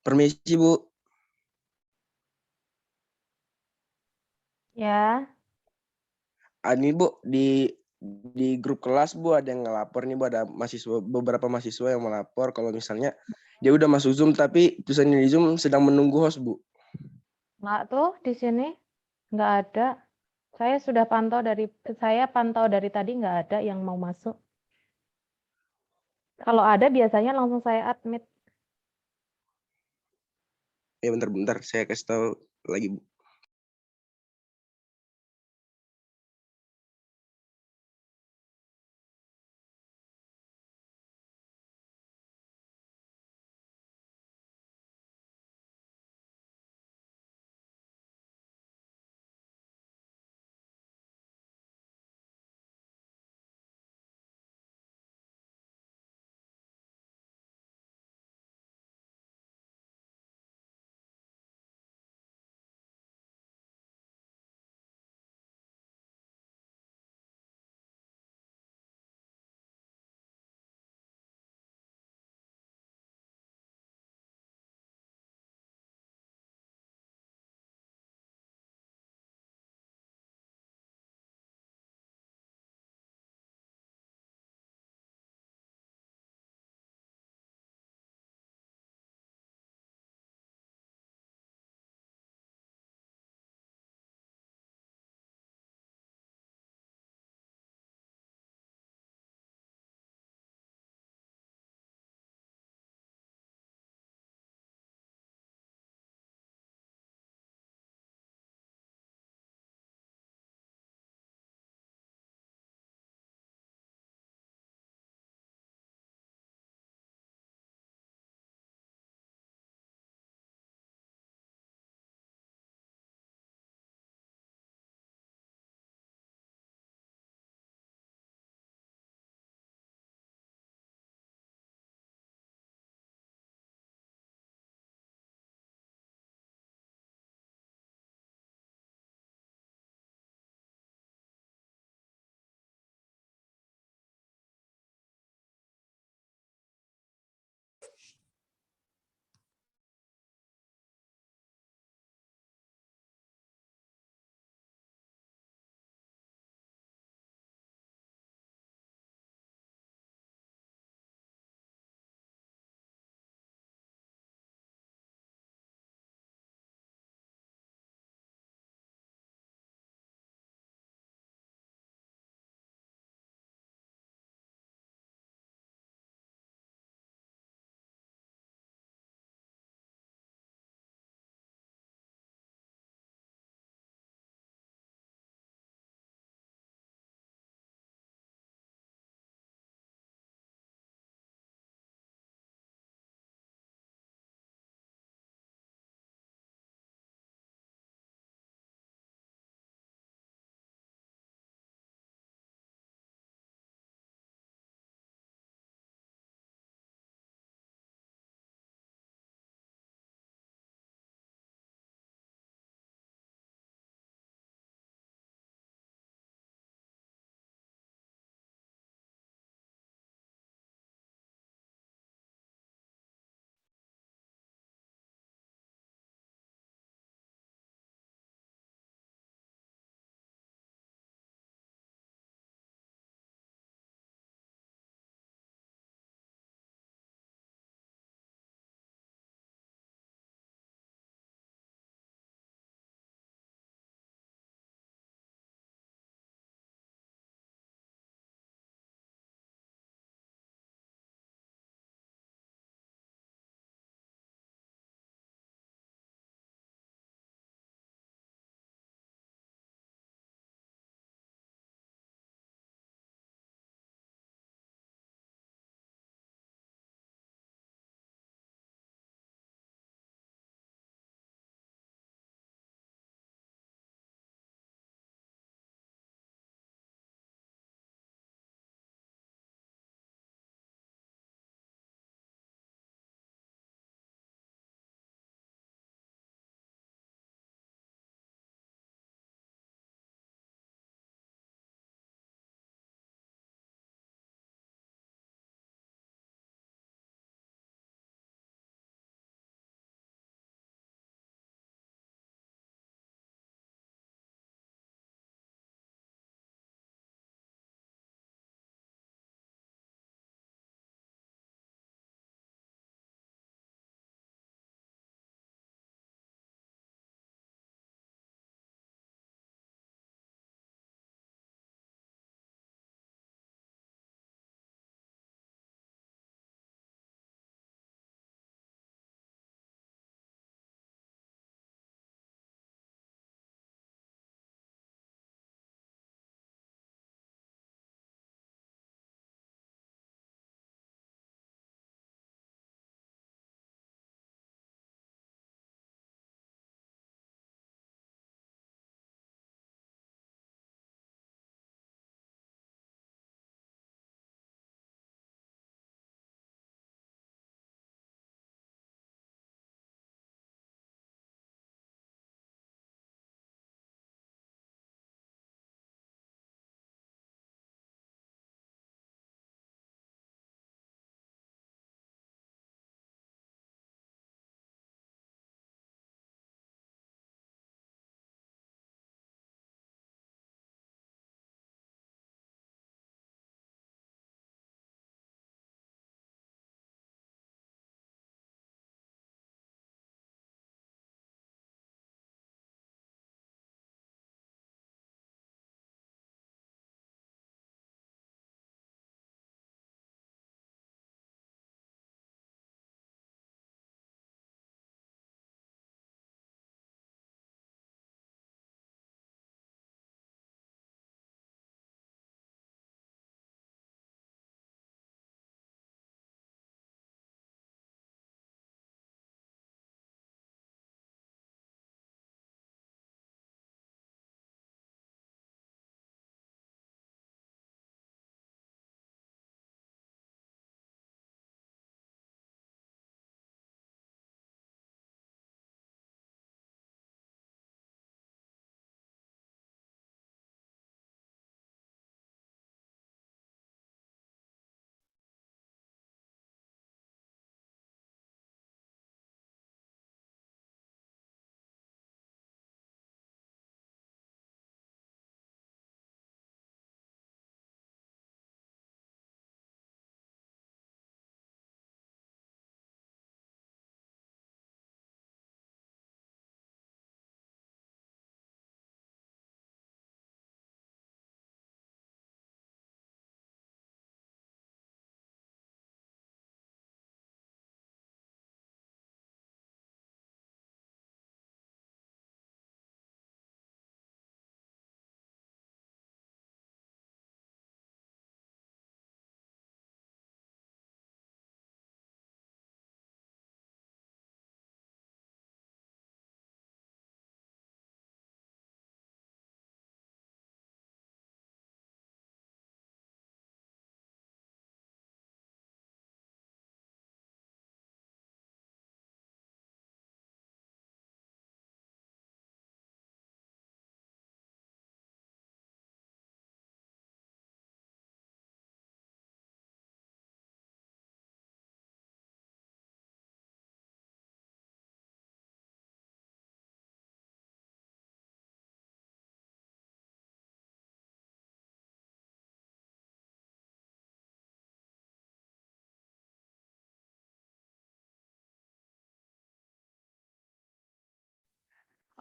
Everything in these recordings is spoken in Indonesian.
Permisi, Bu. Ya. Ini Bu, di grup kelas Bu ada yang ngelapor nih Bu, ada beberapa mahasiswa yang melapor kalau misalnya dia udah masuk Zoom tapi tulisannya di Zoom sedang menunggu host Bu. Nggak tuh di sini nggak ada. Saya pantau dari tadi nggak ada yang mau masuk. Kalau ada biasanya langsung saya admit. Ya bentar-bentar saya kasih tahu lagi Bu.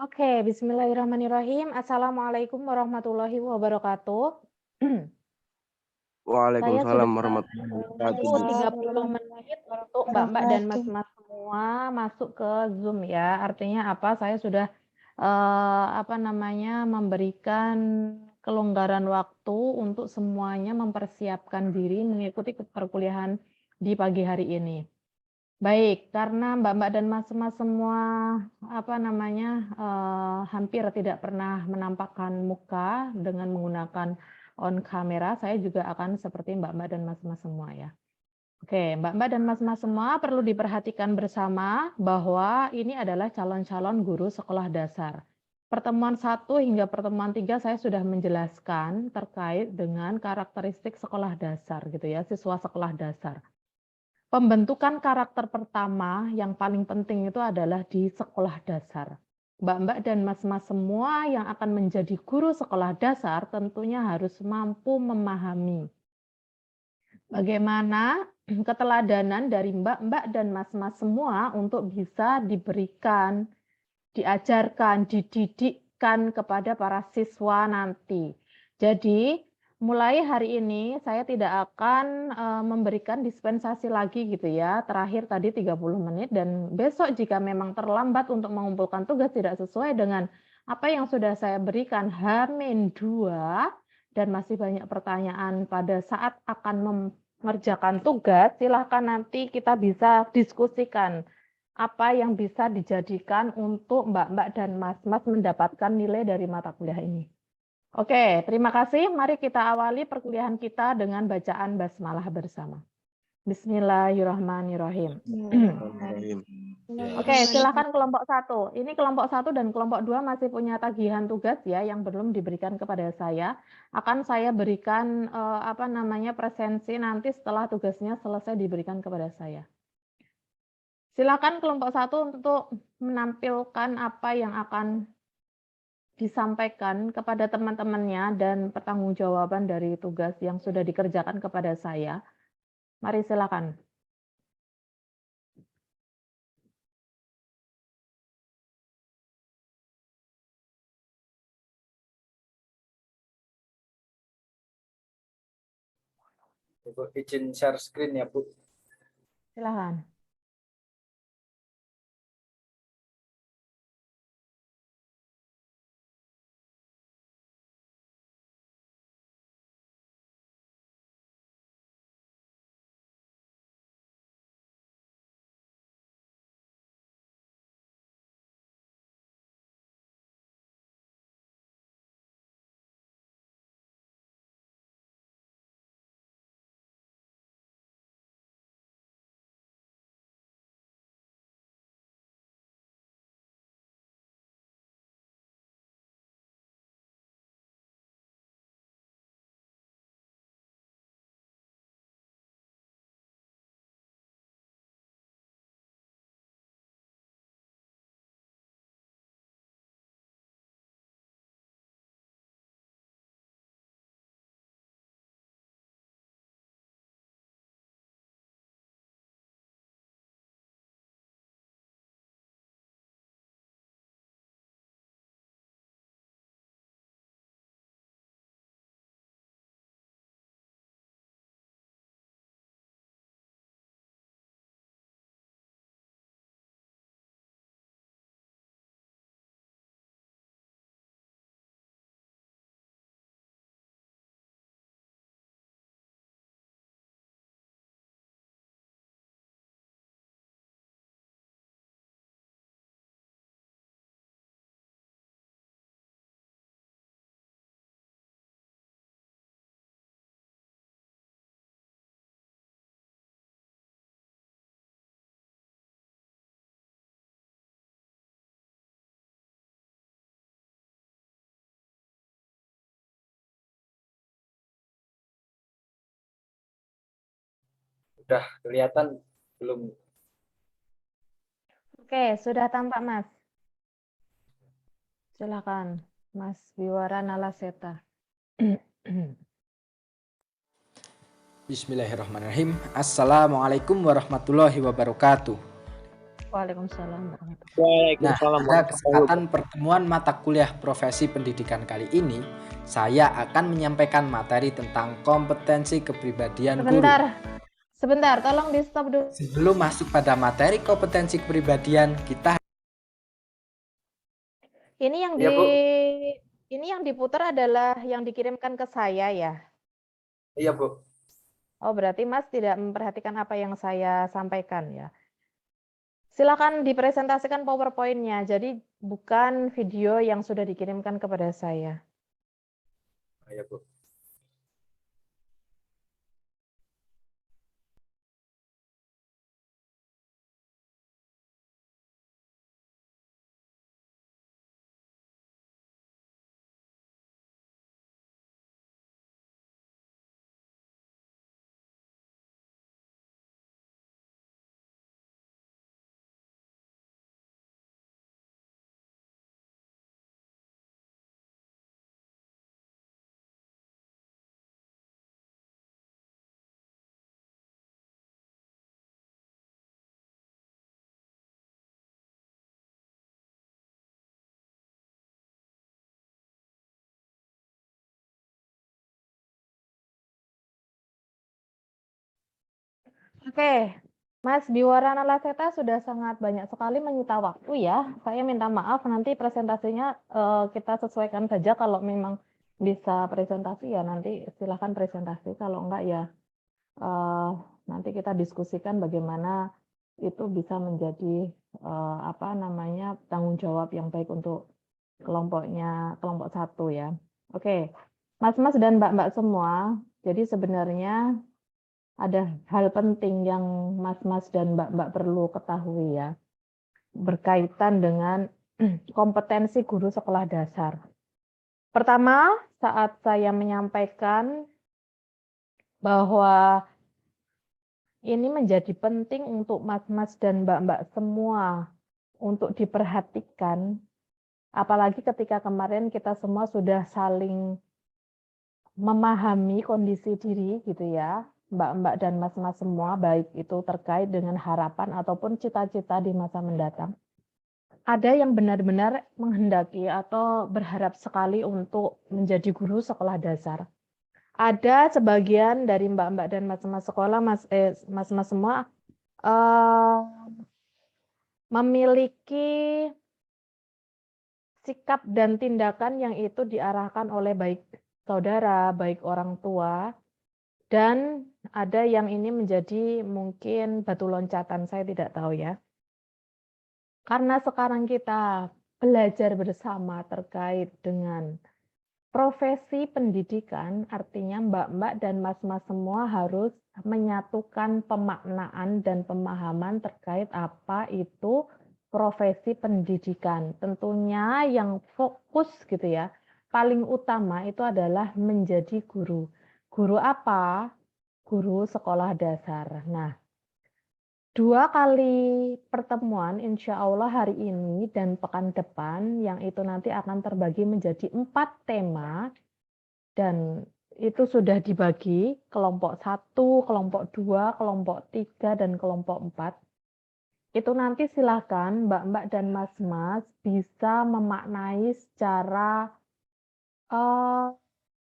Oke, bismillahirrahmanirrahim. Assalamualaikum warahmatullahi wabarakatuh. Saya sudah Waalaikumsalam warahmatullahi wabarakatuh, Bu. 30 menit untuk Mbak-mbak dan Mas-mas semua masuk ke Zoom ya. Artinya apa? Saya sudah memberikan kelonggaran waktu untuk semuanya mempersiapkan diri mengikuti perkuliahan di pagi hari ini. Baik, karena Mbak-mbak dan Mas-mas semua hampir tidak pernah menampakkan muka dengan menggunakan on kamera, saya juga akan seperti Mbak-mbak dan Mas-mas semua ya. Oke, Mbak-mbak dan Mas-mas semua perlu diperhatikan bersama bahwa ini adalah calon-calon guru sekolah dasar. Pertemuan 1 hingga pertemuan 3 saya sudah menjelaskan terkait dengan karakteristik sekolah dasar gitu ya, siswa sekolah dasar. Pembentukan karakter pertama yang paling penting itu adalah di sekolah dasar. Mbak-mbak dan mas-mas semua yang akan menjadi guru sekolah dasar tentunya harus mampu memahami bagaimana keteladanan dari mbak-mbak dan mas-mas semua untuk bisa diberikan, diajarkan, dididikkan kepada para siswa nanti. Jadi, mulai hari ini saya tidak akan memberikan dispensasi lagi gitu ya. Terakhir tadi 30 menit dan besok jika memang terlambat untuk mengumpulkan tugas tidak sesuai dengan apa yang sudah saya berikan H-2 dan masih banyak pertanyaan pada saat akan mengerjakan tugas, silahkan nanti kita bisa diskusikan apa yang bisa dijadikan untuk mbak-mbak dan mas-mas mendapatkan nilai dari mata kuliah ini. Oke, terima kasih. Mari kita awali perkuliahan kita dengan bacaan basmalah bersama. Bismillahirrahmanirrahim. Oke, silakan kelompok 1. Ini kelompok 1 dan kelompok 2 masih punya tagihan tugas ya yang belum diberikan kepada saya. Akan saya berikan presensi nanti setelah tugasnya selesai diberikan kepada saya. Silakan kelompok 1 untuk menampilkan apa yang akan disampaikan kepada teman-temannya dan pertanggungjawaban dari tugas yang sudah dikerjakan kepada saya. Mari silakan. Ibu izin share screen ya, Bu. Silakan. Udah kelihatan belum? Oke, sudah tampak, Mas. Silakan, Mas Biwara Nalaseta. Bismillahirrahmanirrahim. Assalamualaikum warahmatullahi wabarakatuh. Waalaikumsalam warahmatullahi Nah, Waalaikumsalam pada warahmatullahi kesempatan pertemuan mata kuliah profesi pendidikan kali ini, saya akan menyampaikan materi tentang kompetensi kepribadian guru. Sebentar, tolong di stop dulu. Sebelum masuk pada materi kompetensi kepribadian, kita Ini yang Iya, Bu. ini yang diputar adalah yang dikirimkan ke saya ya. Iya, Bu. Oh, berarti Mas tidak memperhatikan apa yang saya sampaikan ya. Silakan dipresentasikan PowerPoint-nya. Jadi bukan video yang sudah dikirimkan kepada saya. Iya, Bu. Oke, Mas Biwarana Laseta sudah sangat banyak sekali menyita waktu ya. Saya minta maaf nanti presentasinya kita sesuaikan saja kalau memang bisa presentasi ya nanti silahkan presentasi. Kalau enggak ya nanti kita diskusikan bagaimana itu bisa menjadi tanggung jawab yang baik untuk kelompok 1 ya. Oke, Mas-mas dan mbak-mbak semua. Jadi sebenarnya ada hal penting yang mas-mas dan mbak-mbak perlu ketahui ya, berkaitan dengan kompetensi guru sekolah dasar. Pertama, saat saya menyampaikan bahwa ini menjadi penting untuk mas-mas dan mbak-mbak semua untuk diperhatikan, apalagi ketika kemarin kita semua sudah saling memahami kondisi diri gitu ya, mbak-mbak dan mas-mas semua, baik itu terkait dengan harapan ataupun cita-cita di masa mendatang. Ada yang benar-benar menghendaki atau berharap sekali untuk menjadi guru sekolah dasar. Ada sebagian dari mbak-mbak dan mas-mas sekolah, mas-mas semua memiliki sikap dan tindakan yang itu diarahkan oleh baik saudara, baik orang tua, dan ada yang ini menjadi mungkin batu loncatan, saya tidak tahu ya. Karena sekarang kita belajar bersama terkait dengan profesi pendidikan, artinya mbak-mbak dan mas-mas semua harus menyatukan pemaknaan dan pemahaman terkait apa itu profesi pendidikan. Tentunya yang fokus gitu ya, paling utama itu adalah menjadi guru. Guru apa? Guru sekolah dasar. Nah, 2 kali pertemuan insya Allah hari ini dan pekan depan yang itu nanti akan terbagi menjadi 4 tema dan itu sudah dibagi kelompok 1, kelompok 2, kelompok 3, dan kelompok 4. Itu nanti silakan mbak-mbak dan mas-mas bisa memaknai secara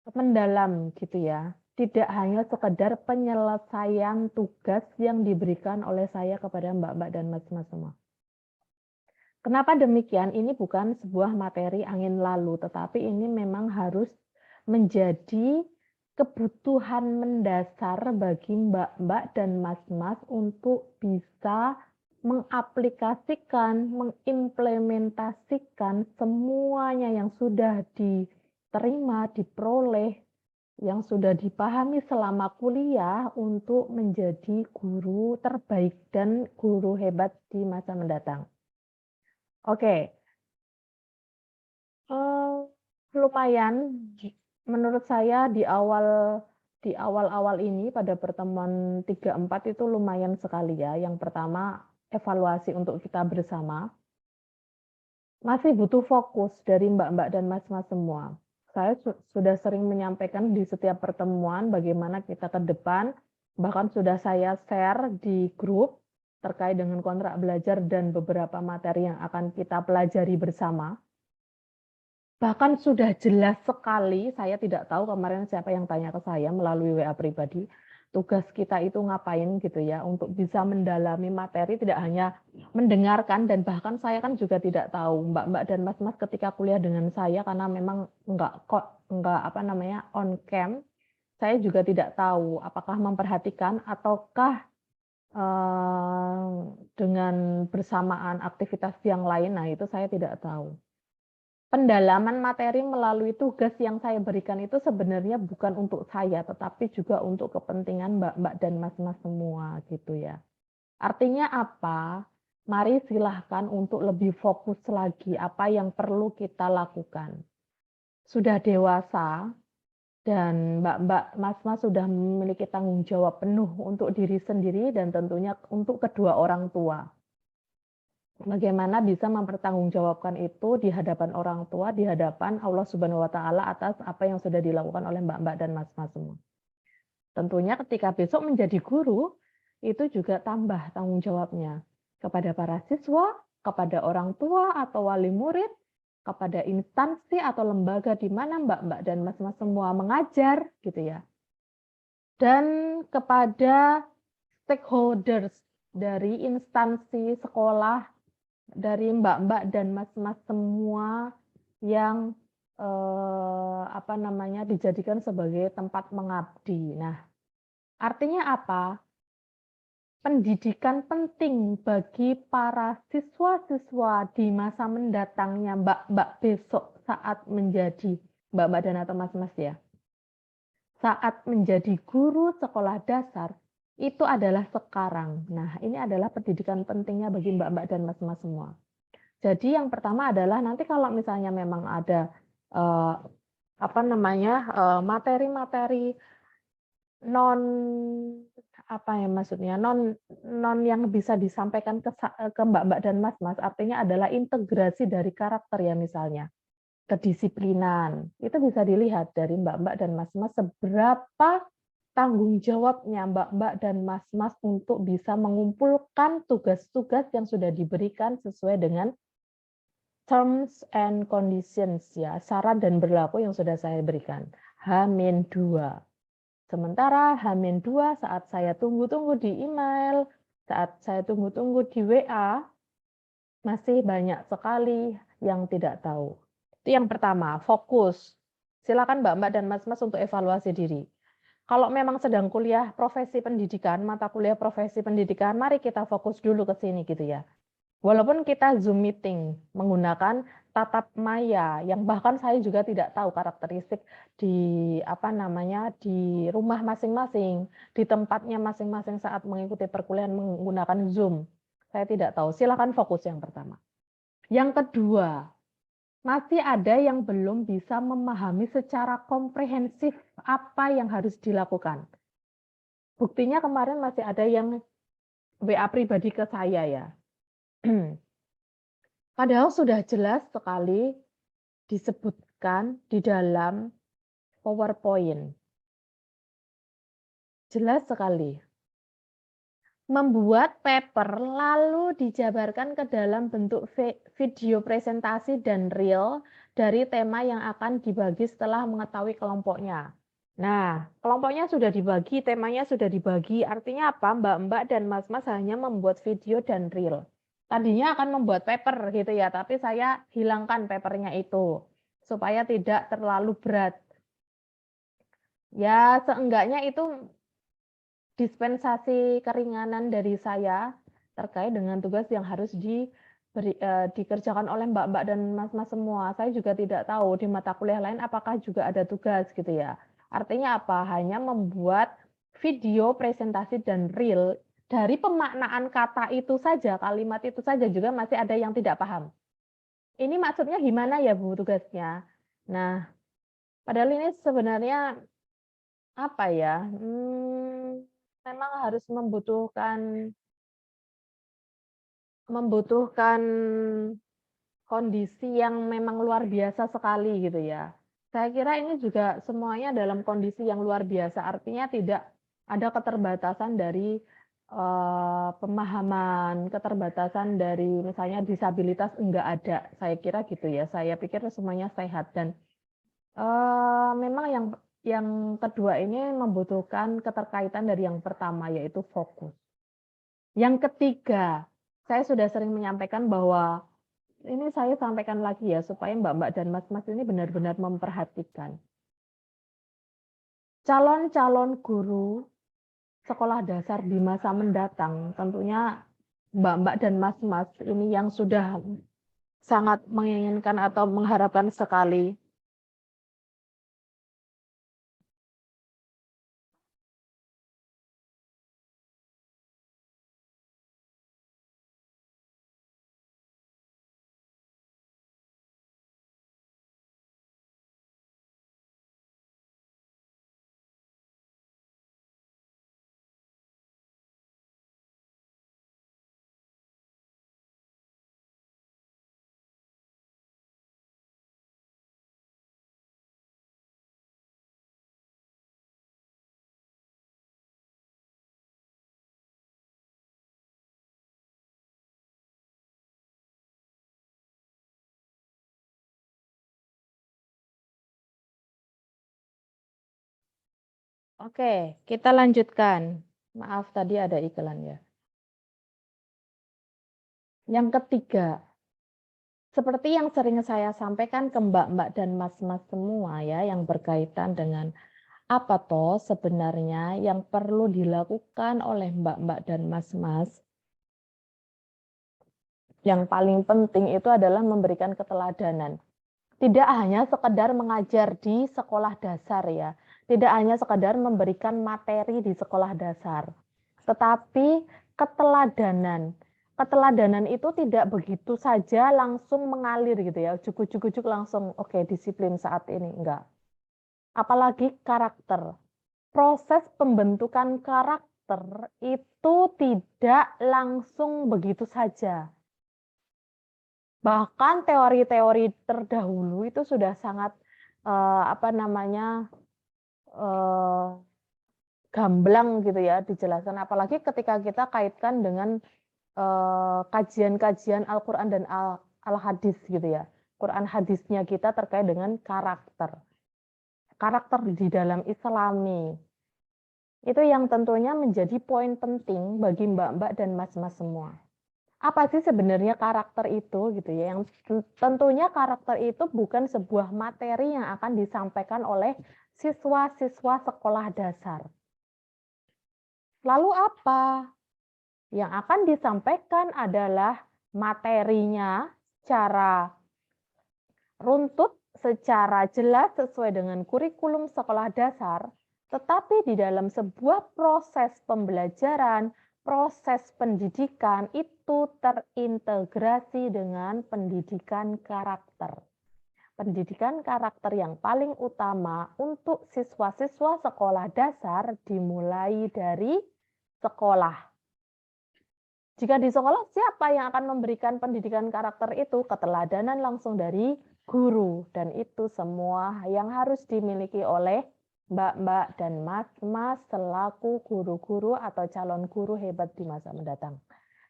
mendalam gitu ya. Tidak hanya sekedar penyelesaian tugas yang diberikan oleh saya kepada mbak-mbak dan mas-mas semua. Kenapa demikian? Ini bukan sebuah materi angin lalu, tetapi ini memang harus menjadi kebutuhan mendasar bagi mbak-mbak dan mas-mas untuk bisa mengaplikasikan, mengimplementasikan semuanya yang sudah diterima, diperoleh, yang sudah dipahami selama kuliah untuk menjadi guru terbaik dan guru hebat di masa mendatang. Oke, lumayan menurut saya di awal-awal ini pada pertemuan 3-4 itu lumayan sekali ya. Yang pertama, evaluasi untuk kita bersama. Masih butuh fokus dari mbak-mbak dan mas-mas semua. Saya sudah sering menyampaikan di setiap pertemuan bagaimana kita ke depan, bahkan sudah saya share di grup terkait dengan kontrak belajar dan beberapa materi yang akan kita pelajari bersama. Bahkan sudah jelas sekali, saya tidak tahu kemarin siapa yang tanya ke saya melalui WA pribadi, tugas kita itu ngapain gitu ya, untuk bisa mendalami materi, tidak hanya mendengarkan, dan bahkan saya kan juga tidak tahu, Mbak-mbak dan Mas-mas ketika kuliah dengan saya, karena memang enggak on cam, saya juga tidak tahu apakah memperhatikan ataukah dengan bersamaan aktivitas yang lain, nah itu saya tidak tahu. Pendalaman materi melalui tugas yang saya berikan itu sebenarnya bukan untuk saya, tetapi juga untuk kepentingan Mbak-mbak dan Mas-mas semua gitu ya. Artinya apa? Mari silahkan untuk lebih fokus lagi apa yang perlu kita lakukan. Sudah dewasa dan Mbak-mbak, Mas-mas sudah memiliki tanggung jawab penuh untuk diri sendiri dan tentunya untuk kedua orang tua. Bagaimana bisa mempertanggungjawabkan itu di hadapan orang tua, di hadapan Allah Subhanahu wa Ta'ala atas apa yang sudah dilakukan oleh Mbak-mbak dan Mas-mas semua. Tentunya ketika besok menjadi guru, itu juga tambah tanggung jawabnya kepada para siswa, kepada orang tua atau wali murid, kepada instansi atau lembaga di mana Mbak-mbak dan Mas-mas semua mengajar, gitu ya. Dan kepada stakeholders dari instansi sekolah, dari Mbak-mbak dan Mas-mas semua yang dijadikan sebagai tempat mengabdi. Nah, artinya apa? Pendidikan penting bagi para siswa-siswa di masa mendatangnya Mbak-mbak besok saat menjadi Mbak-mbak dan atau Mas-mas ya. Saat menjadi guru sekolah dasar, itu adalah sekarang. Nah, ini adalah pendidikan pentingnya bagi Mbak-mbak dan Mas-mas semua. Jadi yang pertama adalah nanti kalau misalnya memang ada materi-materi non yang bisa disampaikan ke Mbak-mbak dan Mas-mas, artinya adalah integrasi dari karakter ya misalnya. Kedisiplinan, itu bisa dilihat dari Mbak-mbak dan Mas-mas seberapa tanggung jawabnya Mbak-mbak dan Mas-mas untuk bisa mengumpulkan tugas-tugas yang sudah diberikan sesuai dengan terms and conditions ya, syarat dan berlaku yang sudah saya berikan. H-2. Sementara H-2 saat saya tunggu-tunggu di email, saat saya tunggu-tunggu di WA, masih banyak sekali yang tidak tahu. Itu yang pertama, fokus. Silakan Mbak-mbak dan Mas-mas untuk evaluasi diri. Kalau memang sedang kuliah profesi pendidikan, mata kuliah profesi pendidikan, mari kita fokus dulu ke sini gitu ya. Walaupun kita Zoom meeting menggunakan tatap maya, yang bahkan saya juga tidak tahu karakteristik di di rumah masing-masing, di tempatnya masing-masing saat mengikuti perkuliahan menggunakan Zoom. Saya tidak tahu. Silakan fokus yang pertama. Yang kedua, masih ada yang belum bisa memahami secara komprehensif apa yang harus dilakukan. Buktinya kemarin masih ada yang WA pribadi ke saya ya. Padahal sudah jelas sekali disebutkan di dalam PowerPoint. Jelas sekali. Membuat paper lalu dijabarkan ke dalam bentuk video presentasi dan reel dari tema yang akan dibagi setelah mengetahui kelompoknya. Nah, kelompoknya sudah dibagi, temanya sudah dibagi. Artinya apa? Mbak-mbak dan mas-mas hanya membuat video dan reel. Tadinya akan membuat paper gitu ya, tapi saya hilangkan papernya itu supaya tidak terlalu berat. Ya, seenggaknya itu dispensasi keringanan dari saya terkait dengan tugas yang harus dikerjakan oleh mbak-mbak dan mas-mas semua. Saya juga tidak tahu di mata kuliah lain apakah juga ada tugas gitu ya. Artinya apa? Hanya membuat video, presentasi, dan reel. Dari pemaknaan kata itu saja, kalimat itu saja juga masih ada yang tidak paham. Ini maksudnya gimana ya Bu tugasnya? Nah, padahal ini sebenarnya apa ya? Memang harus membutuhkan kondisi yang memang luar biasa sekali gitu ya. Saya kira ini juga semuanya dalam kondisi yang luar biasa, artinya tidak ada keterbatasan dari pemahaman keterbatasan dari misalnya disabilitas enggak ada. Saya kira gitu ya. Saya pikir semuanya sehat dan memang yang kedua ini membutuhkan keterkaitan dari yang pertama yaitu fokus. Yang ketiga, saya sudah sering menyampaikan bahwa ini saya sampaikan lagi ya supaya Mbak-mbak dan Mas-mas ini benar-benar memperhatikan. Calon-calon guru sekolah dasar di masa mendatang, tentunya Mbak-mbak dan Mas-mas ini yang sudah sangat menginginkan atau mengharapkan sekali Oke, kita lanjutkan. Maaf, tadi ada iklan ya. Yang ketiga, seperti yang sering saya sampaikan ke mbak-mbak dan mas-mas semua ya, yang berkaitan dengan apa toh sebenarnya yang perlu dilakukan oleh mbak-mbak dan mas-mas. Yang paling penting itu adalah memberikan keteladanan. Tidak hanya sekedar mengajar di sekolah dasar ya, tidak hanya sekedar memberikan materi di sekolah dasar, tetapi keteladanan. Keteladanan itu tidak begitu saja langsung mengalir gitu ya, ujuk-ujuk langsung oke, disiplin saat ini, enggak. Apalagi karakter. Proses pembentukan karakter itu tidak langsung begitu saja. Bahkan teori-teori terdahulu itu sudah sangat gamblang gitu ya dijelaskan. Apalagi ketika kita kaitkan dengan kajian-kajian Al-Quran dan Al-Hadis gitu ya. Quran hadisnya kita terkait dengan karakter. Karakter di dalam Islami. Itu yang tentunya menjadi poin penting bagi mbak-mbak dan mas-mas semua. Apa sih sebenarnya karakter itu gitu ya? Yang tentunya karakter itu bukan sebuah materi yang akan disampaikan oleh siswa-siswa sekolah dasar. Lalu apa? Yang akan disampaikan adalah materinya secara runtut, secara jelas sesuai dengan kurikulum sekolah dasar, tetapi di dalam sebuah proses pembelajaran, proses pendidikan itu terintegrasi dengan pendidikan karakter. Pendidikan karakter yang paling utama untuk siswa-siswa sekolah dasar dimulai dari sekolah. Jika di sekolah, siapa yang akan memberikan pendidikan karakter itu? Keteladanan langsung dari guru. Dan itu semua yang harus dimiliki oleh mbak-mbak dan mas-mas selaku guru-guru atau calon guru hebat di masa mendatang.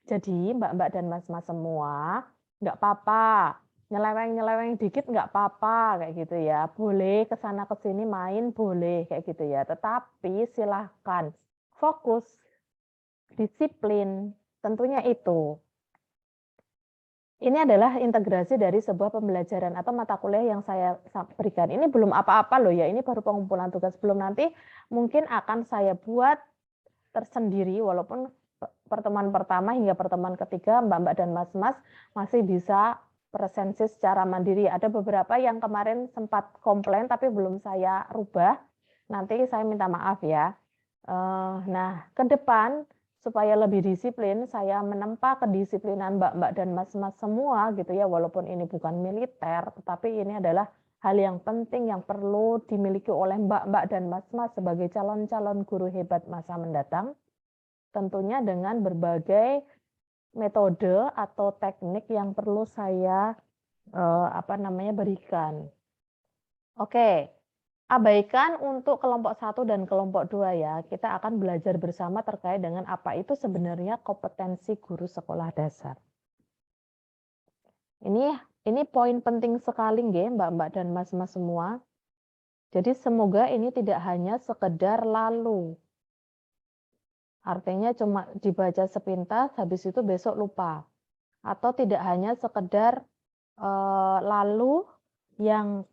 Jadi mbak-mbak dan mas-mas semua, nggak apa-apa. Nyeleweng-nyeleweng dikit nggak apa-apa kayak gitu ya. Boleh kesana kesini main boleh kayak gitu ya. Tetapi silahkan fokus, disiplin, tentunya itu. Ini adalah integrasi dari sebuah pembelajaran atau mata kuliah yang saya berikan. Ini belum apa-apa loh ya, ini baru pengumpulan tugas. Belum nanti mungkin akan saya buat tersendiri, walaupun pertemuan pertama hingga pertemuan ketiga mbak-mbak dan mas-mas masih bisa presensi secara mandiri. Ada beberapa yang kemarin sempat komplain tapi belum saya rubah. Nanti saya minta maaf ya. Nah, ke depan supaya lebih disiplin, saya menempa kedisiplinan mbak-mbak dan mas-mas semua gitu ya, walaupun ini bukan militer, tetapi ini adalah hal yang penting yang perlu dimiliki oleh mbak-mbak dan mas-mas sebagai calon-calon guru hebat masa mendatang, tentunya dengan berbagai metode atau teknik yang perlu saya berikan. Oke, Abaikan untuk kelompok 1 dan kelompok 2 ya. Kita akan belajar bersama terkait dengan apa itu sebenarnya kompetensi guru sekolah dasar. Ini poin penting sekali nggih, Mbak-mbak dan Mas-mas semua. Jadi semoga ini tidak hanya sekedar lalu. Artinya cuma dibaca sepintas habis itu besok lupa. Atau tidak hanya sekedar lalu yang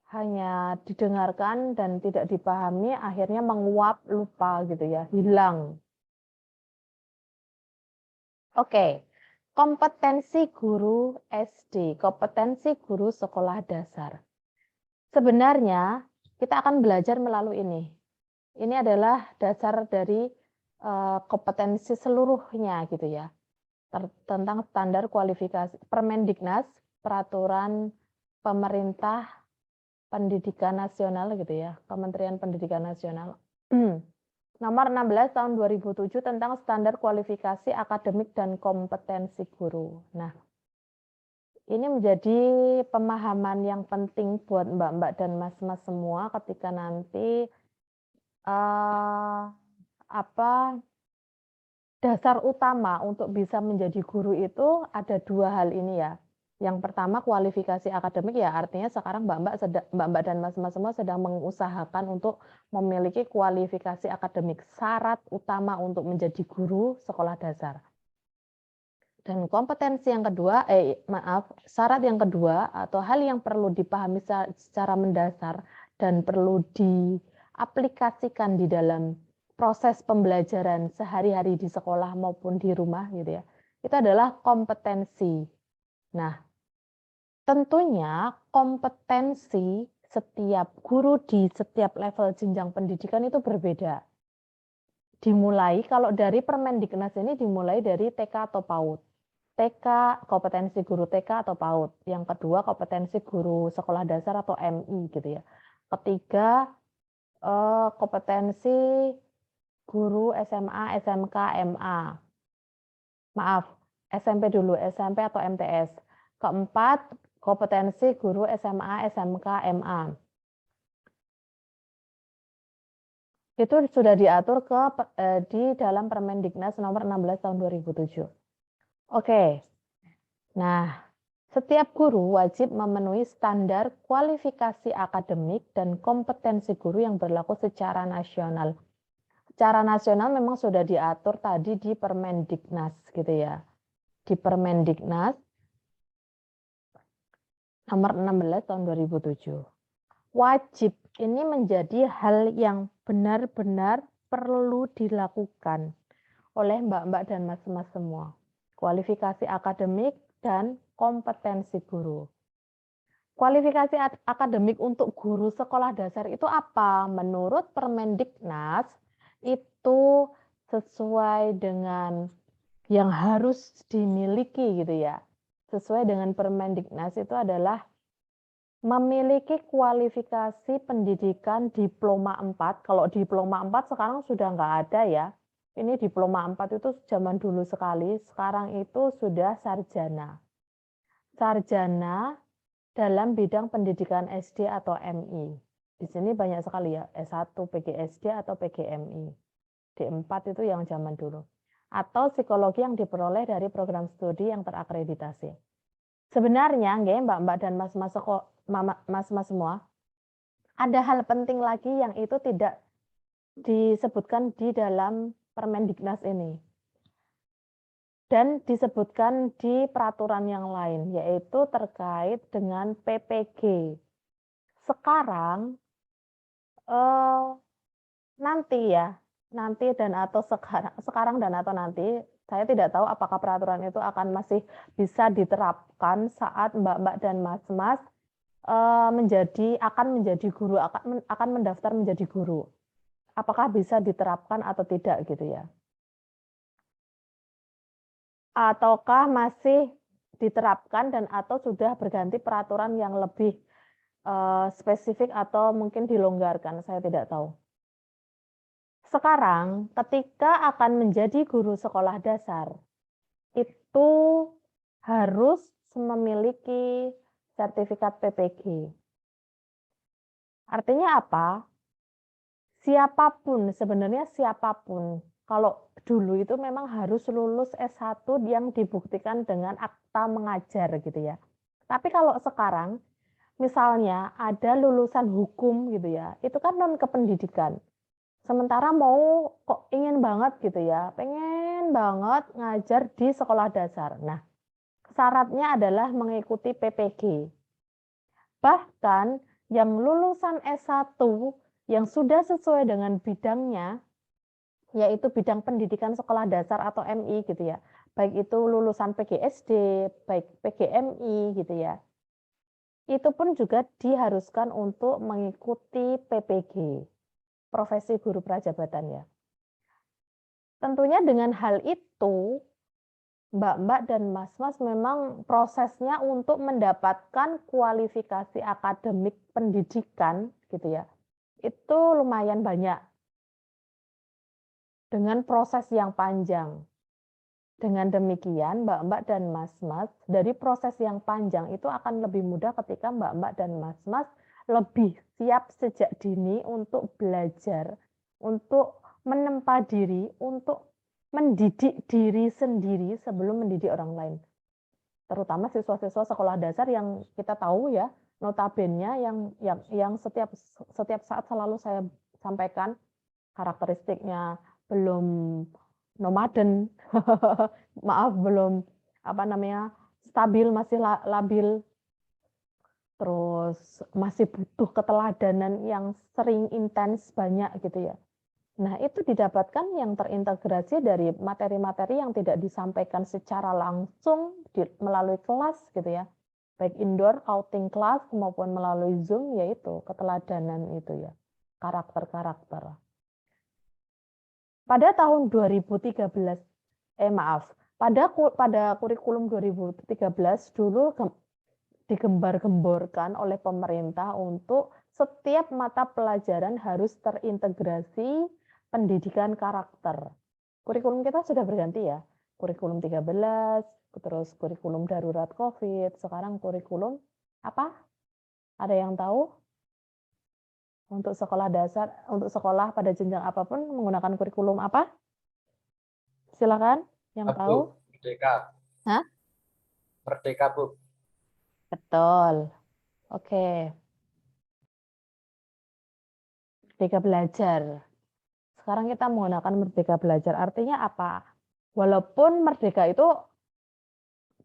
hanya didengarkan dan tidak dipahami, akhirnya menguap, lupa gitu ya, hilang. Oke, kompetensi guru SD, kompetensi guru sekolah dasar. Sebenarnya kita akan belajar melalui ini. Ini adalah dasar dari kompetensi seluruhnya gitu ya, tentang standar kualifikasi Permendiknas, peraturan pemerintah Pendidikan Nasional gitu ya, Kementerian Pendidikan Nasional. Nomor 16 tahun 2007 tentang standar kualifikasi akademik dan kompetensi guru. Nah, ini menjadi pemahaman yang penting buat mbak-mbak dan mas-mas semua ketika nanti dasar utama untuk bisa menjadi guru itu ada 2 hal ini ya. Yang pertama kualifikasi akademik ya, artinya sekarang mbak-mbak dan mas-mas semua sedang mengusahakan untuk memiliki kualifikasi akademik, syarat utama untuk menjadi guru sekolah dasar. Dan kompetensi yang kedua, syarat yang kedua atau hal yang perlu dipahami secara mendasar dan perlu diaplikasikan di dalam proses pembelajaran sehari-hari di sekolah maupun di rumah gitu ya, itu adalah kompetensi. Nah, tentunya kompetensi setiap guru di setiap level jenjang pendidikan itu berbeda. Dimulai kalau dari Permendiknas ini dimulai dari TK atau PAUD. TK, kompetensi guru TK atau PAUD. Yang kedua, kompetensi guru sekolah dasar atau MI gitu ya. Ketiga, kompetensi guru SMA, SMK, MA. Maaf, SMP dulu, SMP atau MTS. Keempat, kompetensi guru SMA, SMK, MA. Itu sudah diatur di dalam Permendiknas nomor 16 tahun 2007. Oke. Nah, setiap guru wajib memenuhi standar kualifikasi akademik dan kompetensi guru yang berlaku secara nasional. Secara nasional memang sudah diatur tadi di Permendiknas gitu ya. Di Permendiknas nomor 16 tahun 2007. Wajib ini menjadi hal yang benar-benar perlu dilakukan oleh mbak-mbak dan mas-mas semua. Kualifikasi akademik dan kompetensi guru. Kualifikasi akademik untuk guru sekolah dasar itu apa? Menurut Permendiknas itu sesuai dengan yang harus dimiliki gitu ya. Sesuai dengan Permendiknas itu adalah memiliki kualifikasi pendidikan diploma 4. Kalau diploma 4 sekarang sudah nggak ada ya. Ini diploma 4 itu zaman dulu sekali, sekarang itu sudah sarjana. Sarjana dalam bidang pendidikan SD atau MI. Di sini banyak sekali ya, S1, PGSD atau PGMI. D4 itu yang zaman dulu. Atau psikologi yang diperoleh dari program studi yang terakreditasi. Sebenarnya, nggih, mbak-mbak dan mas-mas semua, ada hal penting lagi yang itu tidak disebutkan di dalam Permendiknas ini. Dan disebutkan di peraturan yang lain, yaitu terkait dengan PPG. Sekarang, nanti dan atau sekarang dan atau nanti, saya tidak tahu apakah peraturan itu akan masih bisa diterapkan saat mbak-mbak dan mas-mas akan menjadi guru, akan mendaftar menjadi guru. Apakah bisa diterapkan atau tidak gitu ya? Ataukah masih diterapkan dan atau sudah berganti peraturan yang lebih spesifik atau mungkin dilonggarkan, saya tidak tahu. Sekarang ketika akan menjadi guru sekolah dasar, itu harus memiliki sertifikat PPG. Artinya apa? Siapapun, sebenarnya siapapun. Kalau dulu itu memang harus lulus S1 yang dibuktikan dengan akta mengajar gitu ya. Tapi kalau sekarang, misalnya ada lulusan hukum gitu ya, itu kan non kependidikan. Sementara mau kok ingin banget gitu ya, pengen banget ngajar di sekolah dasar. Nah, syaratnya adalah mengikuti PPG. Bahkan yang lulusan S1 yang sudah sesuai dengan bidangnya, yaitu bidang pendidikan sekolah dasar atau MI gitu ya. Baik itu lulusan PGSD, baik PGMI gitu ya. Itu pun juga diharuskan untuk mengikuti PPG, profesi guru prajabatan ya. Tentunya dengan hal itu, Mbak-mbak dan Mas-mas memang prosesnya untuk mendapatkan kualifikasi akademik pendidikan gitu ya. Itu lumayan banyak dengan proses yang panjang. Dengan demikian, Mbak-mbak dan Mas-mas dari proses yang panjang itu akan lebih mudah ketika Mbak-mbak dan Mas-mas lebih siap sejak dini untuk belajar, untuk menempa diri, untuk mendidik diri sendiri sebelum mendidik orang lain. Terutama siswa-siswa sekolah dasar yang kita tahu ya, notabene yang setiap saat selalu saya sampaikan karakteristiknya belum nomaden, maaf belum stabil, masih labil, terus masih butuh keteladanan yang sering intens banyak gitu ya. Nah, itu didapatkan yang terintegrasi dari materi-materi yang tidak disampaikan secara langsung melalui kelas gitu ya. Baik indoor, outing class maupun melalui Zoom, yaitu keteladanan itu ya. Karakter-karakter. Pada tahun 2013, pada kurikulum 2013 dulu digembar-gemborkan oleh pemerintah untuk setiap mata pelajaran harus terintegrasi pendidikan karakter. Kurikulum kita sudah berganti ya. Kurikulum 13, terus kurikulum darurat COVID, sekarang kurikulum apa? Ada yang tahu? Untuk sekolah dasar, untuk sekolah pada jenjang apapun menggunakan kurikulum apa? Silakan yang tahu. Merdeka. Hah? Merdeka, Bu. Betul. Oke. Merdeka belajar. Sekarang kita menggunakan merdeka belajar. Artinya apa? Walaupun merdeka itu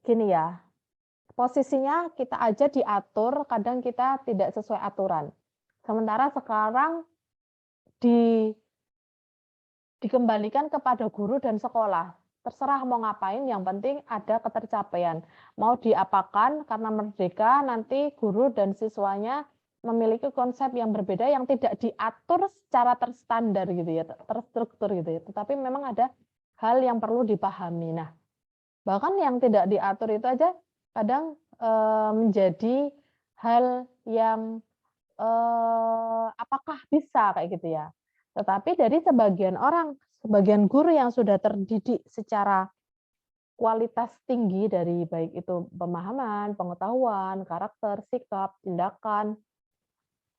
gini ya, posisinya kita aja diatur, kadang kita tidak sesuai aturan. Sementara sekarang dikembalikan kepada guru dan sekolah. Terserah mau ngapain, yang penting ada ketercapaian. Mau diapakan, karena merdeka nanti guru dan siswanya memiliki konsep yang berbeda yang tidak diatur secara terstandar gitu ya, terstruktur gitu ya. Tetapi memang ada hal yang perlu dipahami. Nah, bahkan yang tidak diatur itu aja kadang menjadi hal yang apakah bisa kayak gitu ya. Tetapi dari sebagian orang, sebagian guru yang sudah terdidik secara kualitas tinggi dari baik itu pemahaman, pengetahuan, karakter, sikap, tindakan,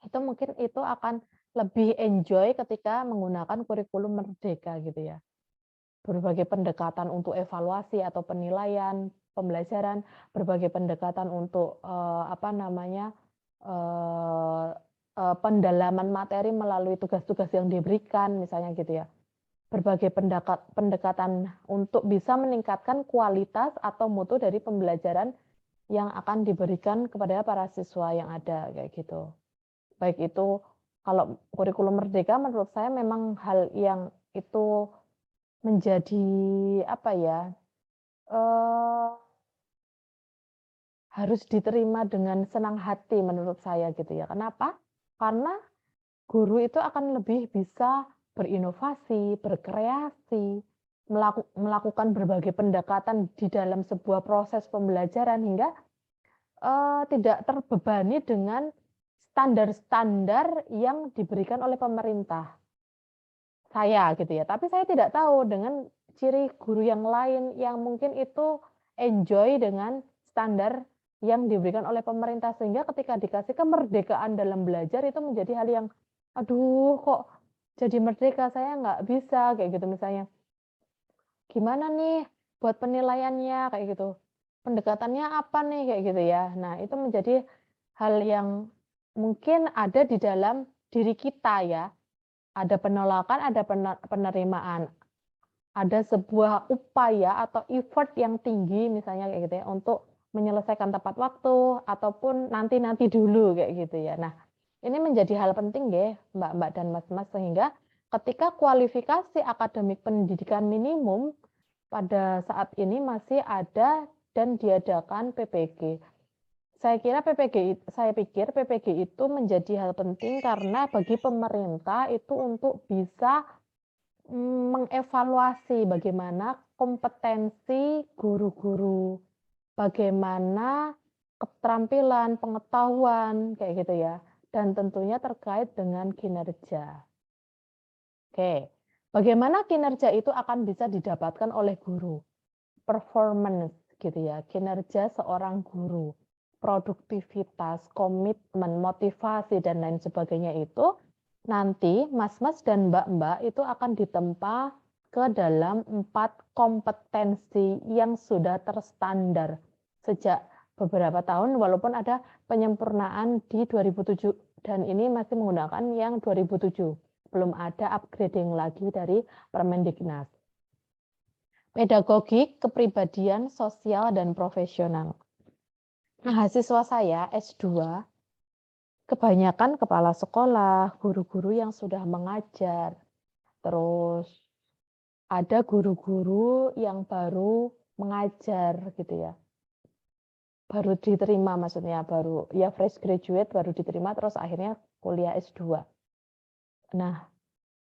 itu mungkin itu akan lebih enjoy ketika menggunakan kurikulum merdeka gitu ya. Berbagai pendekatan untuk evaluasi atau penilaian pembelajaran, berbagai pendekatan untuk pendalaman materi melalui tugas-tugas yang diberikan misalnya gitu ya. Berbagai pendekatan untuk bisa meningkatkan kualitas atau mutu dari pembelajaran yang akan diberikan kepada para siswa yang ada kayak gitu. Baik itu kalau kurikulum merdeka menurut saya memang hal yang itu menjadi harus diterima dengan senang hati menurut saya gitu ya. Kenapa? Karena guru itu akan lebih bisa berinovasi, berkreasi, melakukan berbagai pendekatan di dalam sebuah proses pembelajaran hingga tidak terbebani dengan standar-standar yang diberikan oleh pemerintah. Saya gitu ya. Tapi saya tidak tahu dengan ciri guru yang lain yang mungkin itu enjoy dengan standar yang diberikan oleh pemerintah, sehingga ketika dikasih kemerdekaan dalam belajar itu menjadi hal yang aduh kok jadi merdeka saya nggak bisa kayak gitu misalnya. Gimana nih buat penilaiannya kayak gitu. Pendekatannya apa nih kayak gitu ya. Nah, itu menjadi hal yang mungkin ada di dalam diri kita ya. Ada penolakan, ada penerimaan. Ada sebuah upaya atau effort yang tinggi misalnya kayak gitu ya untuk menyelesaikan tepat waktu ataupun nanti-nanti dulu kayak gitu ya. Nah, ini menjadi hal penting ya, Mbak-mbak dan Mas-mas, sehingga ketika kualifikasi akademik pendidikan minimum pada saat ini masih ada dan diadakan PPG. Saya pikir PPG itu menjadi hal penting karena bagi pemerintah itu untuk bisa mengevaluasi bagaimana kompetensi guru-guru, bagaimana keterampilan, pengetahuan, kayak gitu ya. Dan tentunya terkait dengan kinerja. Oke, bagaimana kinerja itu akan bisa didapatkan oleh guru? Performance, gitu ya, kinerja seorang guru, produktivitas, komitmen, motivasi, dan lain sebagainya itu nanti mas-mas dan mbak-mbak itu akan ditempa ke dalam 4 kompetensi yang sudah terstandar sejak beberapa tahun, walaupun ada penyempurnaan di 2007 dan ini masih menggunakan yang 2007. Belum ada upgrading lagi dari Permendiknas. Pedagogi, kepribadian, sosial, dan profesional. Mahasiswa saya S2, kebanyakan kepala sekolah, guru-guru yang sudah mengajar, terus ada guru-guru yang baru mengajar gitu ya. Baru diterima maksudnya, baru ya fresh graduate, baru diterima terus akhirnya kuliah S2. Nah,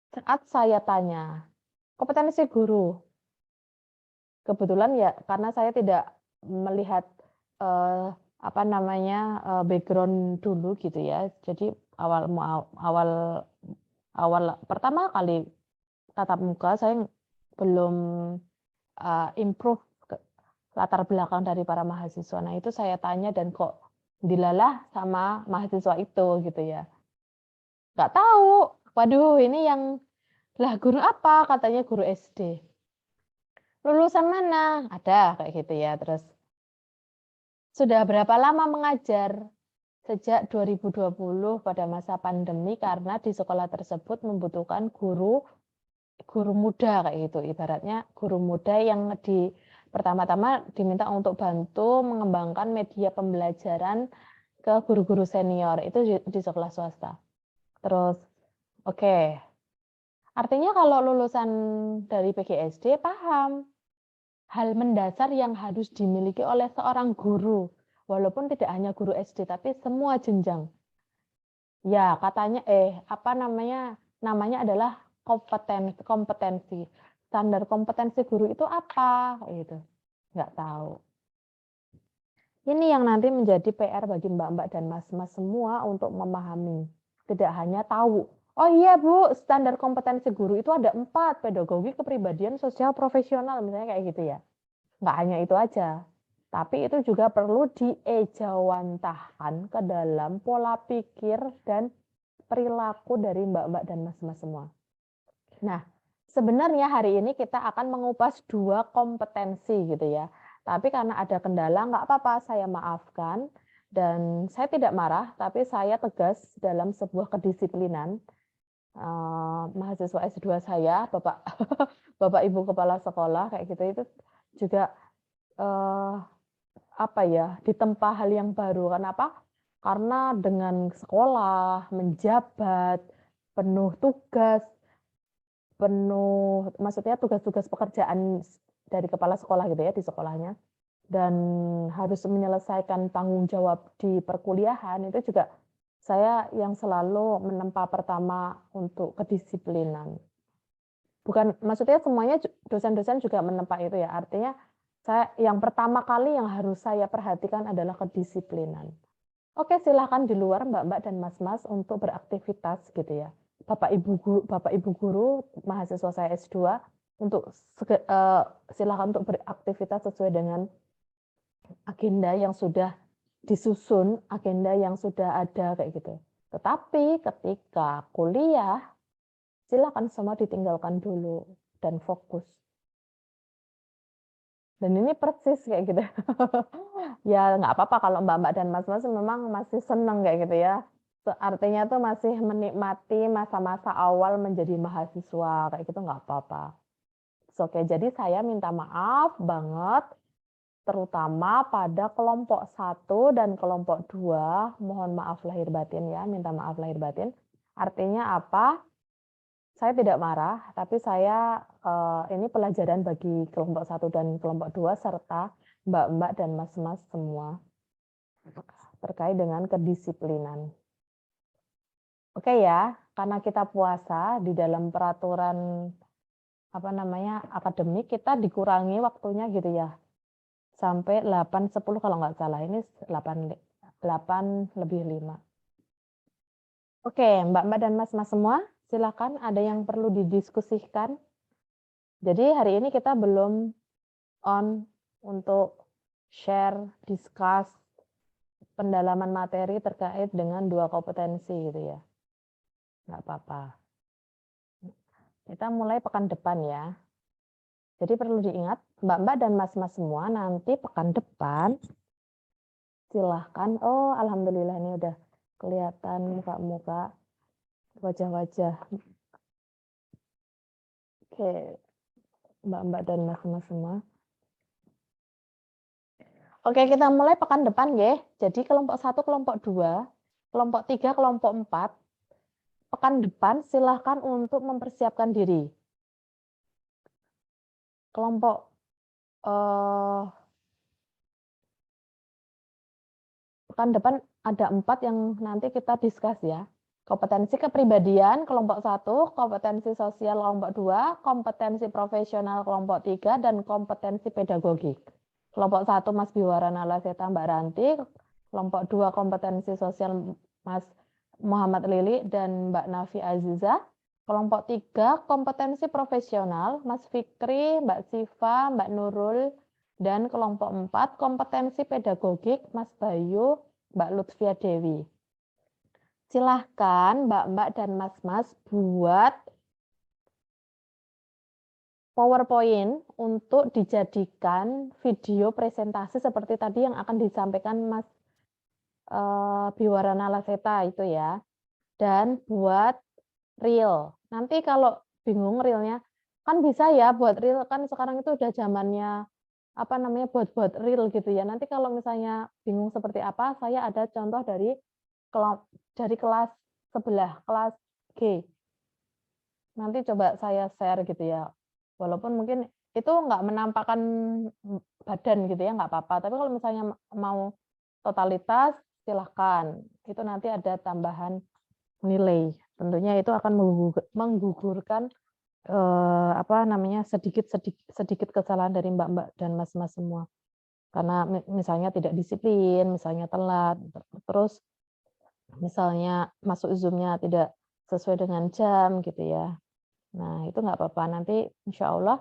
saat saya tanya, kompetensi guru, kebetulan ya karena saya tidak melihat background dulu gitu ya. Jadi awal pertama kali tatap muka saya belum improve latar belakang dari para mahasiswa. Nah, itu saya tanya dan kok dilalah sama mahasiswa itu gitu ya. Nggak tahu. Waduh, ini yang lah guru apa? Katanya guru SD. Lulusan mana? Ada kayak gitu ya. Terus sudah berapa lama mengajar? Sejak 2020 pada masa pandemi karena di sekolah tersebut membutuhkan guru muda kayak gitu. Ibaratnya guru muda yang pertama-tama diminta untuk bantu mengembangkan media pembelajaran ke guru-guru senior itu di sekolah swasta. Terus oke. Artinya kalau lulusan dari PGSD paham hal mendasar yang harus dimiliki oleh seorang guru, walaupun tidak hanya guru SD tapi semua jenjang. Ya, katanya namanya adalah kompetensi. Standar kompetensi guru itu apa? Gitu. Nggak tahu. Ini yang nanti menjadi PR bagi mbak-mbak dan mas-mas semua untuk memahami. Tidak hanya tahu. Oh iya Bu, standar kompetensi guru itu ada 4. Pedagogi, kepribadian, sosial, profesional. Misalnya kayak gitu ya. Nggak hanya itu aja. Tapi itu juga perlu diejawantahkan ke dalam pola pikir dan perilaku dari mbak-mbak dan mas-mas semua. Nah, sebenarnya hari ini kita akan mengupas 2 kompetensi gitu ya. Tapi karena ada kendala, nggak apa-apa, saya maafkan. Dan saya tidak marah, tapi saya tegas dalam sebuah kedisiplinan. Mahasiswa S2 saya, Bapak Ibu Kepala Sekolah, kayak gitu, itu juga ditempa hal yang baru. Kenapa? Karena dengan sekolah, menjabat, penuh tugas, maksudnya tugas-tugas pekerjaan dari kepala sekolah gitu ya di sekolahnya, dan harus menyelesaikan tanggung jawab di perkuliahan, itu juga saya yang selalu menempa pertama untuk kedisiplinan. Bukan, maksudnya semuanya dosen-dosen juga menempa itu ya, artinya saya yang pertama kali yang harus saya perhatikan adalah kedisiplinan. Oke, silahkan di luar mbak-mbak dan mas-mas untuk beraktivitas gitu ya. Bapak Ibu guru mahasiswa saya S2 untuk silakan untuk beraktivitas sesuai dengan agenda yang sudah disusun agenda yang sudah ada kayak gitu. Tetapi ketika kuliah, silakan semua ditinggalkan dulu dan fokus. Dan ini persis kayak gitu. Ya nggak apa-apa kalau mbak-mbak dan mas-mas memang masih seneng kayak gitu ya. Artinya tuh masih menikmati masa-masa awal menjadi mahasiswa kayak gitu nggak apa-apa. Oke, jadi saya minta maaf banget terutama pada kelompok 1 dan kelompok 2. Mohon maaf lahir batin ya, minta maaf lahir batin. Artinya apa? Saya tidak marah, tapi saya ini pelajaran bagi kelompok 1 dan kelompok 2 serta mbak-mbak dan mas-mas semua terkait dengan kedisiplinan. Oke ya, karena kita puasa di dalam peraturan akademik kita dikurangi waktunya gitu ya. Sampai 8.10 kalau nggak salah. Ini 8 lebih 5. Oke, mbak-mbak dan mas-mas semua, silakan ada yang perlu didiskusikan. Jadi hari ini kita belum on untuk share, discuss pendalaman materi terkait dengan 2 kompetensi gitu ya. Nggak apa-apa. Kita mulai pekan depan ya. Jadi perlu diingat, mbak-mbak dan mas-mas semua nanti pekan depan silahkan. Oh, alhamdulillah ini udah kelihatan muka-muka, wajah-wajah. Oke, mbak-mbak dan mas-mas semua. Oke, kita mulai pekan depan ya. Jadi kelompok 1, kelompok 2, kelompok 3, kelompok 4. Pekan depan silahkan untuk mempersiapkan diri. Kelompok pekan depan ada 4 yang nanti kita discuss ya. Kompetensi kepribadian kelompok 1, kompetensi sosial kelompok 2, kompetensi profesional kelompok 3, dan kompetensi pedagogik. Kelompok 1 Mas Biwarana Laseta Mbak Ranti, kelompok 2 kompetensi sosial Mas Muhammad Lili dan Mbak Nafi Aziza. Kelompok 3 kompetensi profesional Mas Fikri, Mbak Siva, Mbak Nurul, dan kelompok 4 kompetensi pedagogik Mas Bayu, Mbak Lutfia Dewi. Silahkan mbak-mbak dan mas-mas buat PowerPoint untuk dijadikan video presentasi seperti tadi yang akan disampaikan Mas Biwarana Laseta itu ya. Dan buat reel. Nanti kalau bingung reelnya, kan bisa ya buat reel, kan sekarang itu udah zamannya buat reel gitu ya. Nanti kalau misalnya bingung seperti apa, saya ada contoh dari kelas sebelah, kelas G. Nanti coba saya share gitu ya. Walaupun mungkin itu nggak menampakkan badan gitu ya, nggak apa-apa. Tapi kalau misalnya mau totalitas, silahkan. Itu nanti ada tambahan nilai. Tentunya itu akan menggugurkan sedikit kesalahan dari mbak-mbak dan mas-mas semua. Karena misalnya tidak disiplin, misalnya telat, terus misalnya masuk Zoom-nya tidak sesuai dengan jam gitu ya. Nah, itu nggak apa-apa. Nanti insya Allah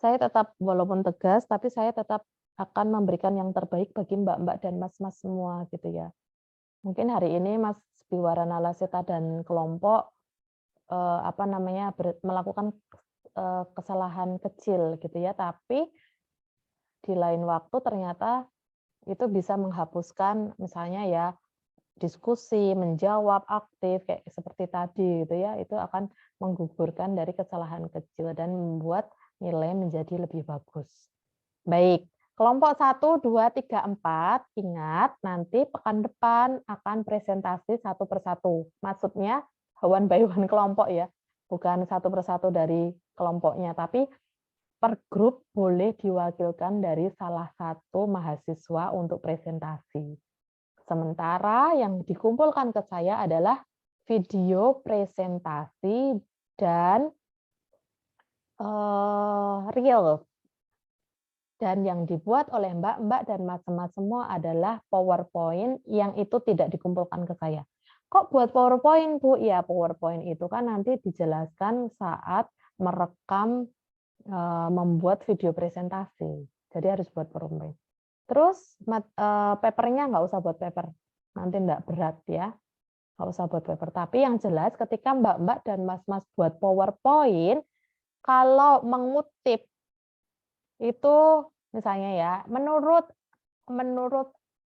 saya tetap walaupun tegas, tapi saya tetap akan memberikan yang terbaik bagi mbak-mbak dan mas-mas semua gitu ya. Mungkin hari ini Mas Biwarana Laseta dan kelompok melakukan kesalahan kecil gitu ya, tapi di lain waktu ternyata itu bisa menghapuskan misalnya ya diskusi, menjawab aktif kayak seperti tadi gitu ya, itu akan menggugurkan dari kesalahan kecil dan membuat nilai menjadi lebih bagus. Baik, kelompok 1, 2, 3, 4, ingat nanti pekan depan akan presentasi satu persatu. Maksudnya one by one kelompok ya, bukan satu persatu dari kelompoknya, tapi per grup boleh diwakilkan dari salah satu mahasiswa untuk presentasi. Sementara yang dikumpulkan ke saya adalah video presentasi dan reel. Dan yang dibuat oleh mbak-mbak dan mas-mas semua adalah PowerPoint yang itu tidak dikumpulkan ke saya. Kok buat PowerPoint, Bu? Ya, PowerPoint itu kan nanti dijelaskan saat merekam membuat video presentasi. Jadi harus buat PowerPoint. Terus papernya nggak usah buat paper, nanti nggak berat ya, nggak usah buat paper. Tapi yang jelas ketika mbak-mbak dan mas-mas buat PowerPoint, kalau mengutip itu misalnya ya, menurut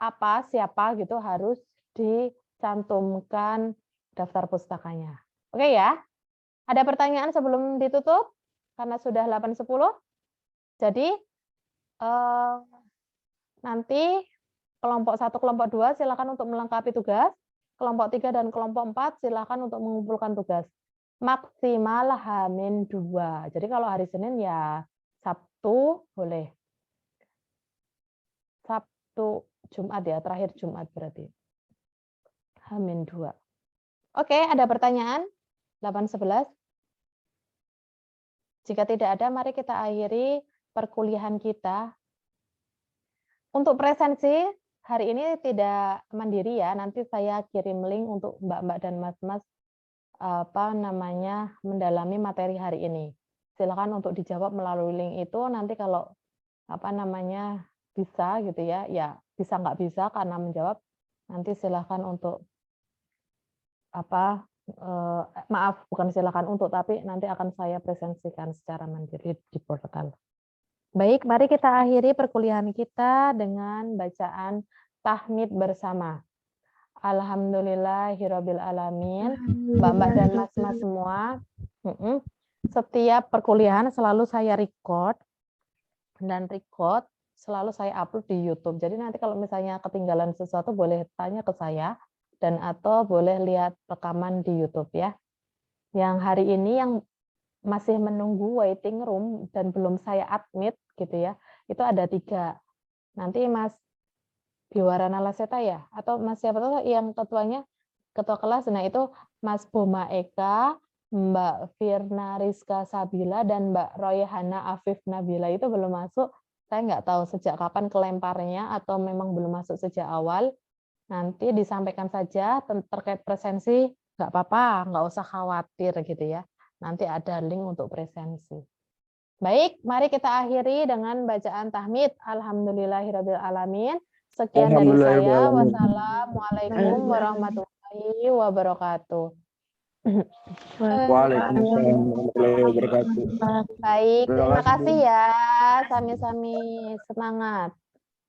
apa siapa gitu harus dicantumkan daftar pustakanya. Oke ya? Ada pertanyaan sebelum ditutup? Karena sudah 8.10. Jadi nanti kelompok 1, kelompok 2 silakan untuk melengkapi tugas. Kelompok 3 dan kelompok 4 silakan untuk mengumpulkan tugas. Maksimal H-2. Jadi kalau hari Senin ya Sabtu boleh. Sabtu, Jumat ya, terakhir Jumat berarti. H-2. Oke, ada pertanyaan? 8.11. Jika tidak ada, mari kita akhiri perkuliahan kita. Untuk presensi, hari ini tidak mandiri ya, nanti saya kirim link untuk mbak-mbak dan mas-mas mendalami materi hari ini. Silakan untuk dijawab melalui link itu, nanti kalau bisa gitu ya, ya bisa nggak bisa karena menjawab, nanti silakan untuk maaf bukan silakan untuk, tapi nanti akan saya presentasikan secara mandiri di portal. Baik, mari kita akhiri perkuliahan kita dengan bacaan tahmid bersama. Alhamdulillahirabbil alamin. Mbak-mbak dan mas-mas semua, setiap perkuliahan selalu saya record selalu saya upload di YouTube. Jadi nanti kalau misalnya ketinggalan sesuatu boleh tanya ke saya dan atau boleh lihat rekaman di YouTube ya. Yang hari ini yang masih menunggu waiting room dan belum saya admit gitu ya, itu ada 3. Nanti Mas Biwarana Laseta ya, atau Mas siapa tuh yang ketua kelas, nah itu Mas Boma Eka, Mbak Firna Rizka Sabila, dan Mbak Royhana Afif Nabila itu belum masuk. Saya nggak tahu sejak kapan kelemparnya atau memang belum masuk sejak awal. Nanti disampaikan saja terkait presensi, nggak apa-apa, nggak usah khawatir gitu ya. Nanti ada link untuk presensi. Baik, mari kita akhiri dengan bacaan tahmid. Alhamdulillahirabbil alamin. Sekian dari saya. Wassalamualaikum warahmatullahi wabarakatuh. Waalaikumsalam warahmatullahi wabarakatuh. Baik, terima kasih ya. Sami-sami semangat.